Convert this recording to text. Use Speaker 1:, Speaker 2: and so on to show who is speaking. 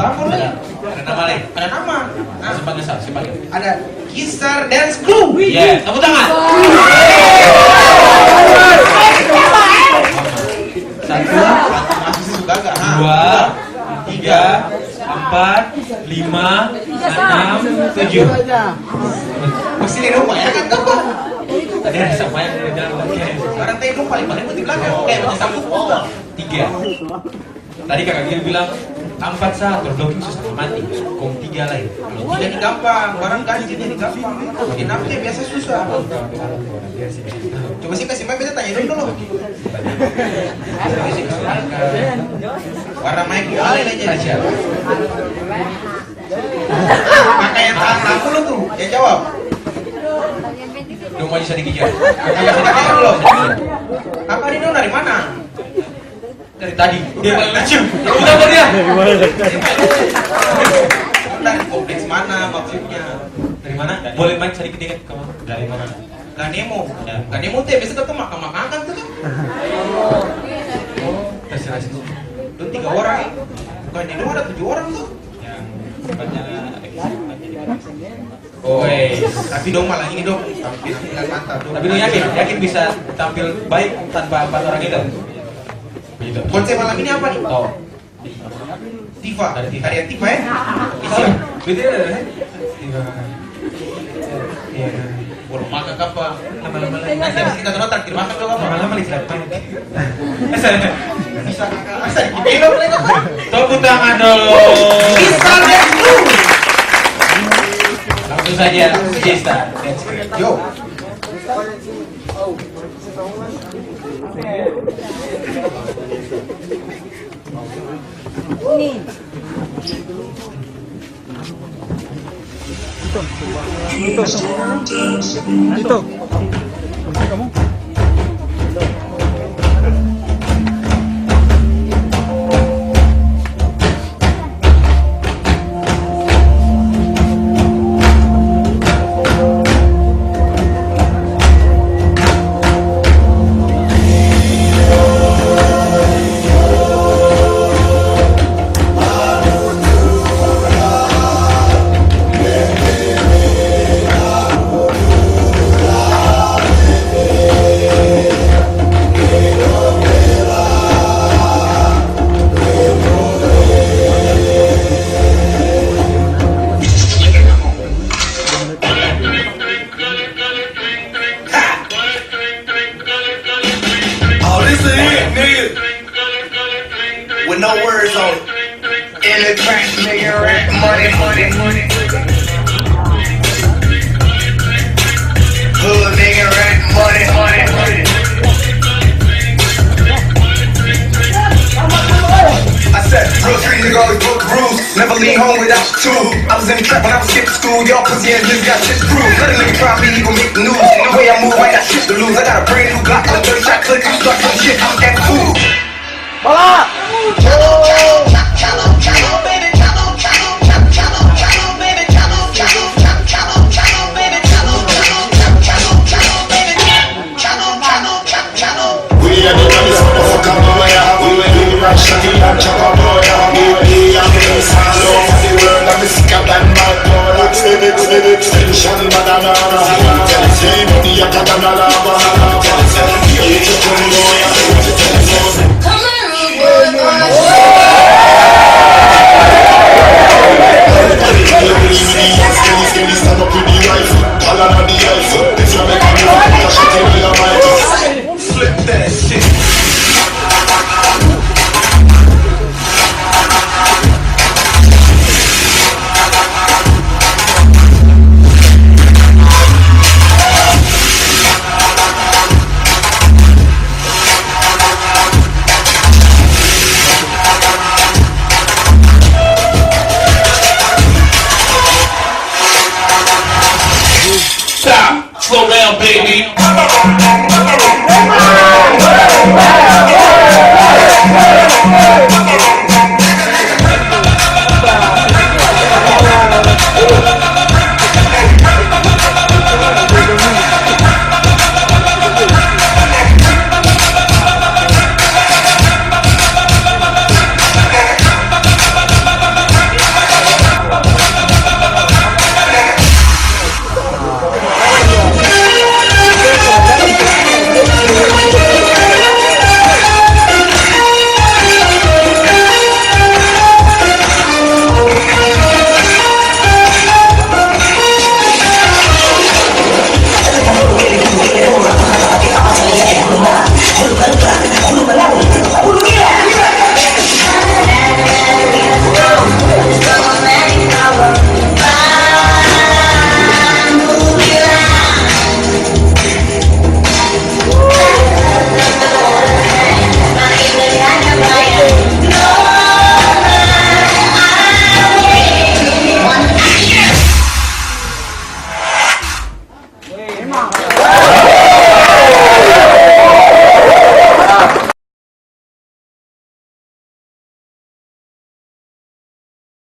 Speaker 1: tamu nih.
Speaker 2: Ada nama lain.
Speaker 1: Ada nama. Nah,
Speaker 2: Siapa?
Speaker 1: ada Kisar Dance Crew.
Speaker 2: Iya, tepuk tangan. Satu,
Speaker 1: Masih suka gak?
Speaker 2: dua, tiga, empat, lima, enam, tujuh.
Speaker 1: Mesti di rumah ya kan tuh.
Speaker 2: Tadi ada siapa yang di dalam lagi?
Speaker 1: Sekarang teh rumah paling banyak di belakang. Kayak macam sambut bola.
Speaker 2: Tiga. Tadi kakak Gil bilang empat sah, terblocking susah mati. Kong tiga lain.
Speaker 1: Kalau jadi gampang, barang ganjil jadi gampang. Genap teh biasa susah. Coba sih kasih mic kita tanya dulu. Warna mic kalian aja. Pakai yang tahan lampu lu tuh, yang jawab.
Speaker 2: Dong aja sedikit ya.
Speaker 1: Kakak sedikit belum? Apa ini dari mana?
Speaker 2: Dari tadi dia paling lucu. Kenapa dia?
Speaker 1: Dari kompleks mana maksudnya?
Speaker 2: Dari mana? Boleh mic sedikit dikit kamu? Dari mana?
Speaker 1: Ganemo. Ganemo teh biasa ketemu makan tuh kan?
Speaker 2: Terserah sih.
Speaker 1: Itu 3 orang ya. Bukan di rumah ada 7 orang tuh.
Speaker 2: Yang tempatnya
Speaker 1: Tapi dong malah ini dong tampilan mantap dong.
Speaker 2: Tapi lu yakin bisa tampil baik tanpa 4 orang itu?
Speaker 1: Konsep malam ini apa nih?
Speaker 2: Oh.
Speaker 1: Tifa. Harian Tifa ya?
Speaker 2: Isi. Betul ya? Iya.
Speaker 1: Belum makan apa?
Speaker 2: Lama-lama lagi.
Speaker 1: Nanti habis kita nonton traktir makan dong apa?
Speaker 2: Lama-lama lagi silakan.
Speaker 1: Bisa dipilih mereka apa?
Speaker 2: Tepuk tangan dong.
Speaker 1: Bisa deh lu.
Speaker 2: Langsung saja Jesta.
Speaker 1: Yo.
Speaker 3: Itu. Kamu?
Speaker 4: With no words on it. In the crack, nigga, rap money. Hood nigga, rap money. I said, real street nigga always broke the rules. Never leave home without your tool. I was in the trap when I was skipping school. Y'all pussy ass niggas got shit to prove. Let a nigga try me, he gon' make the news. The way I move, I got shit to lose. I got a brand new Glock, 30 shot clip. You start some shit, I'm that fool.
Speaker 3: Bola!
Speaker 4: Chalo,